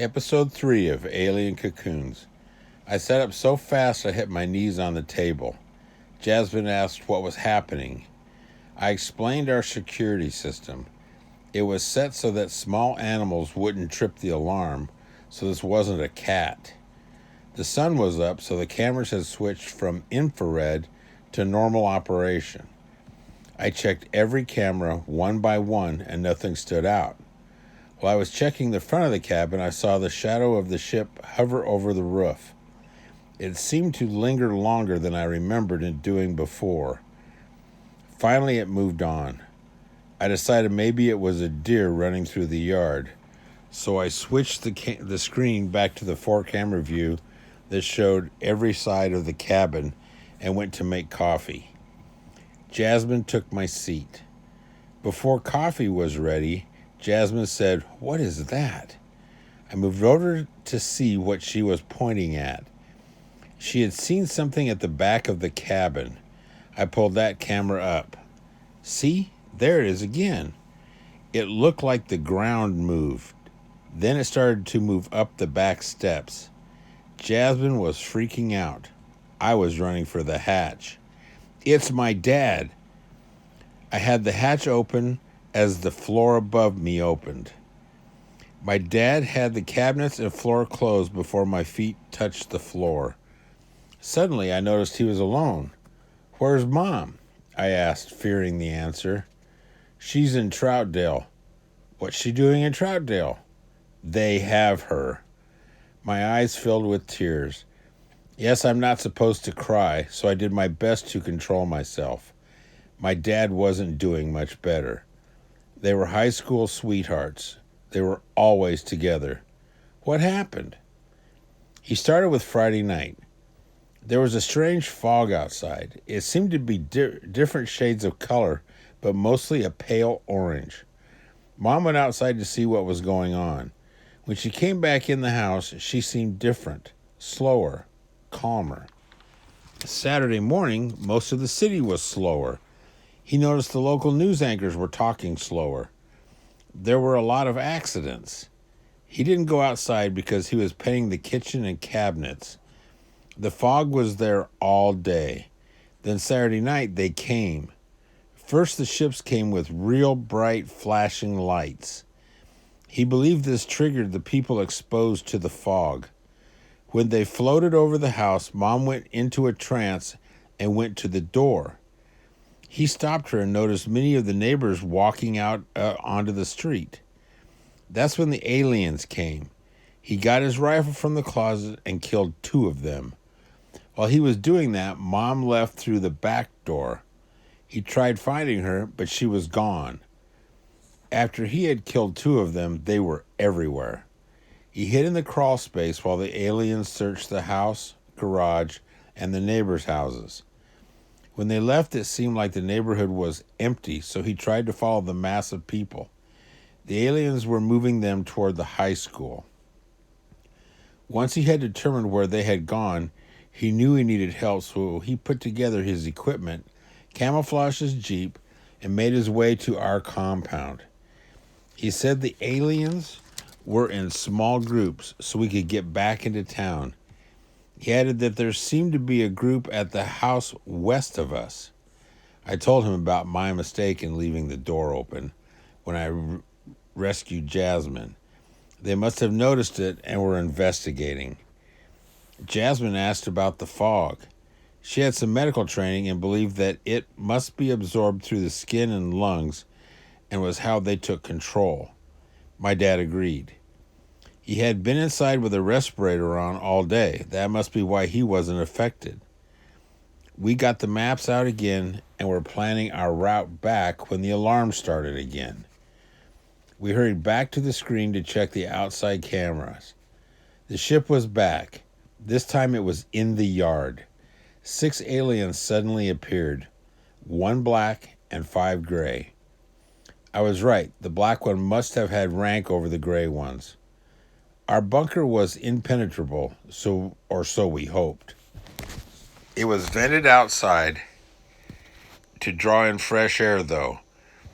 Episode 3 of Alien Cocoons. I sat up so fast I hit my knees on the table. Jasmine asked what was happening. I explained our security system. It was set so that small animals wouldn't trip the alarm, so this wasn't a cat. The sun was up, so the cameras had switched from infrared to normal operation. I checked every camera one by one, and nothing stood out. While I was checking the front of the cabin, I saw the shadow of the ship hover over the roof. It seemed to linger longer than I remembered it doing before. Finally, it moved on. I decided maybe it was a deer running through the yard, so I switched the screen back to the 4-camera view that showed every side of the cabin and went to make coffee. Jasmine took my seat. Before coffee was ready, Jasmine said, "What is that?" I moved over to see what she was pointing at. She had seen something at the back of the cabin. I pulled that camera up. See, there it is again. It looked like the ground moved. Then it started to move up the back steps. Jasmine was freaking out. I was running for the hatch. "It's my dad." I had the hatch open as the floor above me opened. My dad had the cabinets and floor closed before my feet touched the floor. Suddenly, I noticed he was alone. "Where's Mom?" I asked, fearing the answer. "She's in Troutdale." "What's she doing in Troutdale?" "They have her." My eyes filled with tears. Yes, I'm not supposed to cry, so I did my best to control myself. My dad wasn't doing much better. They were high school sweethearts. They were always together. What happened? He started with Friday night. There was a strange fog outside. It seemed to be different shades of color, but mostly a pale orange. Mom went outside to see what was going on. When she came back in the house, she seemed different, slower, calmer. Saturday morning, most of the city was slower. He noticed the local news anchors were talking slower. There were a lot of accidents. He didn't go outside because he was painting the kitchen and cabinets. The fog was there all day. Then Saturday night, they came. First, the ships came with real bright flashing lights. He believed this triggered the people exposed to the fog. When they floated over the house, Mom went into a trance and went to the door. He stopped her and noticed many of the neighbors walking out onto the street. That's when the aliens came. He got his rifle from the closet and killed 2 of them. While he was doing that, Mom left through the back door. He tried finding her, but she was gone. After he had killed 2 of them, they were everywhere. He hid in the crawl space while the aliens searched the house, garage, and the neighbors' houses. When they left, it seemed like the neighborhood was empty, so he tried to follow the mass of people. The aliens were moving them toward the high school. Once he had determined where they had gone, he knew he needed help, so he put together his equipment, camouflaged his Jeep, and made his way to our compound. He said the aliens were in small groups so we could get back into town. He added that there seemed to be a group at the house west of us. I told him about my mistake in leaving the door open when I rescued Jasmine. They must have noticed it and were investigating. Jasmine asked about the fog. She had some medical training and believed that it must be absorbed through the skin and lungs and was how they took control. My dad agreed. He had been inside with a respirator on all day. That must be why he wasn't affected. We got the maps out again and were planning our route back when the alarm started again. We hurried back to the screen to check the outside cameras. The ship was back. This time it was in the yard. 6 aliens suddenly appeared, 1 black and 5 gray. I was right. The black one must have had rank over the gray ones. Our bunker was impenetrable, so we hoped. It was vented outside to draw in fresh air, though.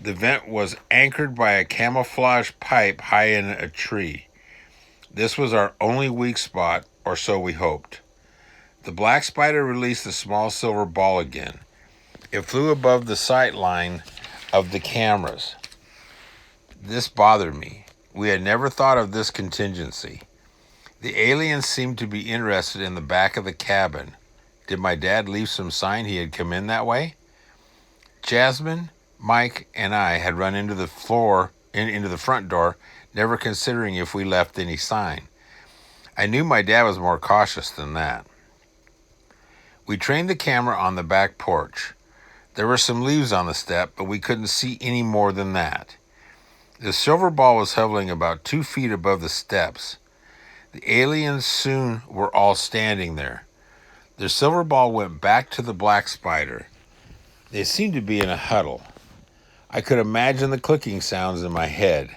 The vent was anchored by a camouflage pipe high in a tree. This was our only weak spot, or so we hoped. The black spider released the small silver ball again. It flew above the sight line of the cameras. This bothered me. We had never thought of this contingency. The aliens seemed to be interested in the back of the cabin. Did my dad leave some sign he had come in that way? Jasmine, Mike, and I had run into the front door, never considering if we left any sign. I knew my dad was more cautious than that. We trained the camera on the back porch. There were some leaves on the step, but we couldn't see any more than that. The silver ball was hovering about 2 feet above the steps. The aliens soon were all standing there. The silver ball went back to the black spider. They seemed to be in a huddle. I could imagine the clicking sounds in my head.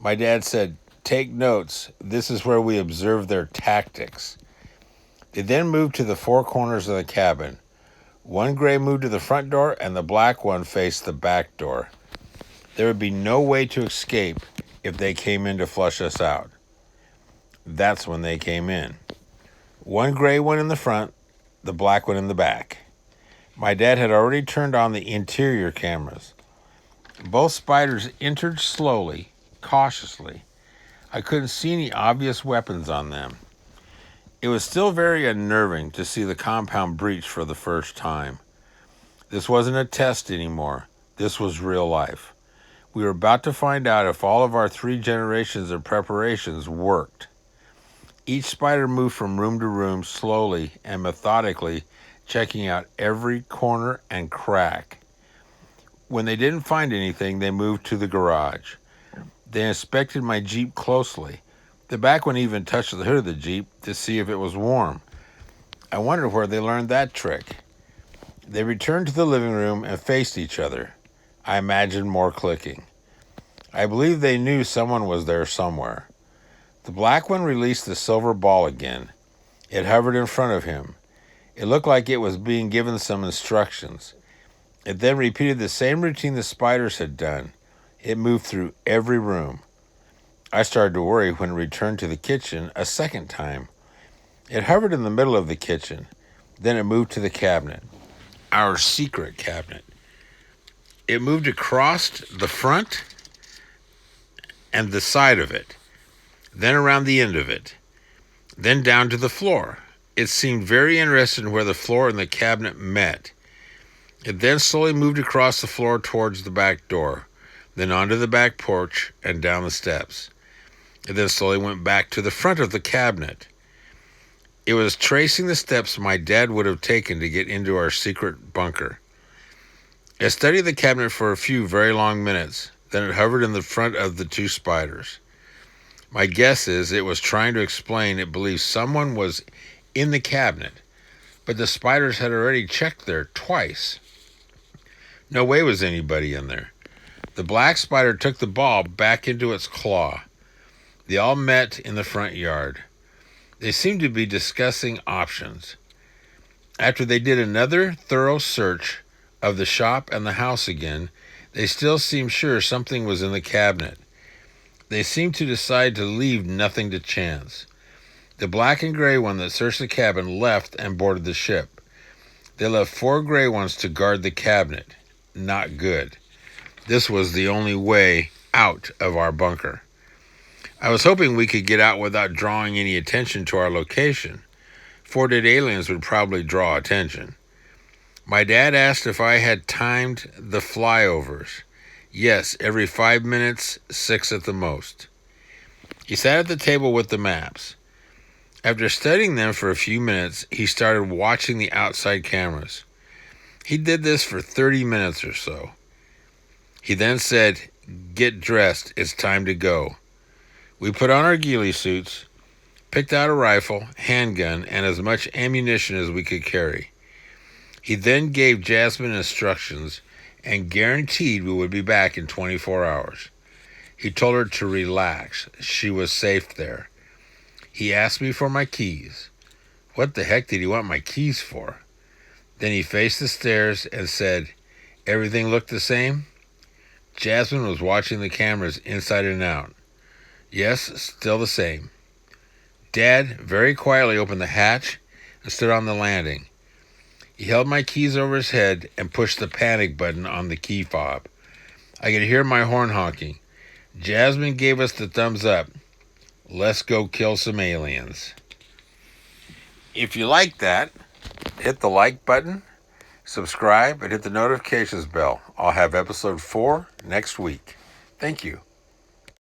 My dad said, "Take notes. This is where we observe their tactics." They then moved to the 4 corners of the cabin. One gray moved to the front door, and the black one faced the back door. There would be no way to escape if they came in to flush us out. That's when they came in. One gray one in the front, the black one in the back. My dad had already turned on the interior cameras. Both spiders entered slowly, cautiously. I couldn't see any obvious weapons on them. It was still very unnerving to see the compound breached for the first time. This wasn't a test anymore. This was real life. We were about to find out if all of our 3 generations of preparations worked. Each spider moved from room to room slowly and methodically, checking out every corner and crack. When they didn't find anything, they moved to the garage. They inspected my Jeep closely. The back one even touched the hood of the Jeep to see if it was warm. I wondered where they learned that trick. They returned to the living room and faced each other. I imagined more clicking. I believe they knew someone was there somewhere. The black one released the silver ball again. It hovered in front of him. It looked like it was being given some instructions. It then repeated the same routine the spiders had done. It moved through every room. I started to worry when it returned to the kitchen a second time. It hovered in the middle of the kitchen. Then it moved to the cabinet, our secret cabinet. It moved across the front and the side of it, then around the end of it, then down to the floor. It seemed very interested in where the floor and the cabinet met. It then slowly moved across the floor towards the back door, then onto the back porch and down the steps. It then slowly went back to the front of the cabinet. It was tracing the steps my dad would have taken to get into our secret bunker. I studied the cabinet for a few very long minutes. Then it hovered in the front of the 2 spiders. My guess is it was trying to explain it believed someone was in the cabinet, but the spiders had already checked there twice. No way was anybody in there. The black spider took the ball back into its claw. They all met in the front yard. They seemed to be discussing options. After they did another thorough search of the shop and the house again, they still seemed sure something was in the cabinet. They seemed to decide to leave nothing to chance. The black and gray one that searched the cabin left and boarded the ship. They left 4 gray ones to guard the cabinet. Not good. This was the only way out of our bunker. I was hoping we could get out without drawing any attention to our location. 4 dead aliens would probably draw attention. My dad asked if I had timed the flyovers. Yes, every 5 minutes, 6 at the most. He sat at the table with the maps. After studying them for a few minutes, he started watching the outside cameras. He did this for 30 minutes or so. He then said, "Get dressed, it's time to go." We put on our ghillie suits, picked out a rifle, handgun, and as much ammunition as we could carry. He then gave Jasmine instructions and guaranteed we would be back in 24 hours. He told her to relax. She was safe there. He asked me for my keys. What the heck did he want my keys for? Then he faced the stairs and said, "Everything looked the same?" Jasmine was watching the cameras inside and out. Yes, still the same. Dad very quietly opened the hatch and stood on the landing. He held my keys over his head and pushed the panic button on the key fob. I could hear my horn honking. Jasmine gave us the thumbs up. Let's go kill some aliens. If you like that, hit the like button, subscribe, and hit the notifications bell. I'll have episode 4 next week. Thank you.